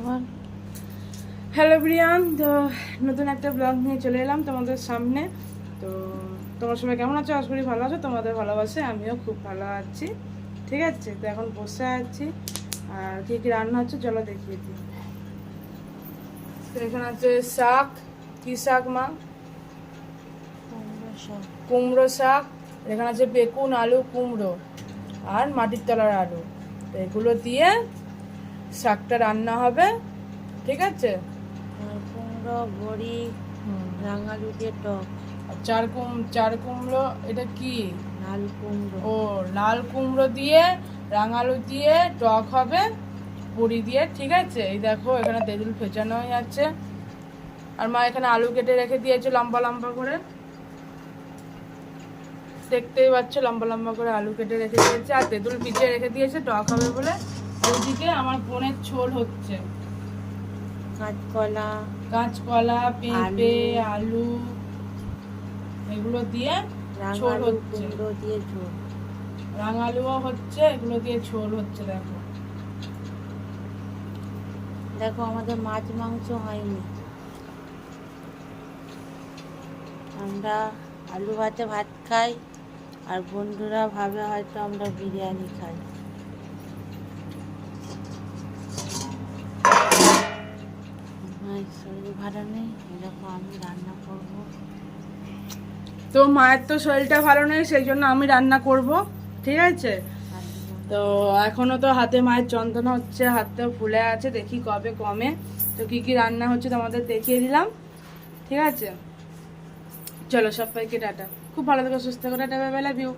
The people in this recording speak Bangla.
আবার হ্যালো ব্রিয়ান, তো নতুন একটা ব্লগ নিয়ে চলে এলাম তোমাদের সামনে। তো তোমার সবাই কেমন আছো? আশা করি ভালো আছো। তোমাদের ভালোবাসে আমিও খুব ভালো আছি। ঠিক আছে, তো এখন বসে আছি। আর কী কী রান্না হচ্ছে চলো দেখিয়ে দিই। তো এখানে আছে শাক। কী শাক মা? কুমড়ো শাক। কুমড়ো শাক। এখানে আছে বেগুন, আলু, কুমড়ো আর মাটির তলার আলু। তো এগুলো দিয়ে শাকটা রান্না হবে। ঠিক আছে। আর কুমড়ো বড়ি রাঙালু দিয়ে টক। আর চার কুমড়ো, এটা কি? লাল কুমড়ো। ও, লাল কুমড়ো দিয়ে রাঙালু দিয়ে টক হবে বড়ি দিয়ে। ঠিক আছে, এই দেখো এখানে তেঁতুল ফেটানো হয়ে যাচ্ছে। আর মা এখানে আলু কেটে রেখে দিয়েছে লম্বা লম্বা করে, দেখতেই পাচ্ছ লম্বা লম্বা করে আলু কেটে রেখে দিয়েছে। আর তেঁতুল পিছিয়ে রেখে দিয়েছে টক হবে বলে। ওইদিকে আমার বোনের ঝোল হচ্ছে। কাঁচকলা, পেঁপে, আলু এগুলো দিয়ে ঝোল হচ্ছে। কুমড়ো দিয়ে ঝোল। রাঙালুও হচ্ছে, এগুলো দিয়ে ঝোল হচ্ছে। দেখো দেখো আমাদের মাছ মাংস হয়নি, আমরা আলু ভাতে ভাত খাই, আর বন্ধুরা ভাবে হয়তো আমরা বিরিয়ানি খাই। মায়ের শরীর ভালো নেই, এরকম আমি রান্না করবো। তো মায়ের তো শরীরটা ভালো নেই, সেই জন্য আমি রান্না করব। ঠিক আছে, তো এখনো তো হাতে মায়ের যন্ত্রণা হচ্ছে, হাতটা ফুলে আছে, দেখি কবে কমে। তো কি কি রান্না হচ্ছে তোমাদের দেখিয়ে দিলাম। ঠিক আছে, চলো সবাইকে টাটা। খুব ভালো থেকো, সুস্থ করে tata, bye bye, love you.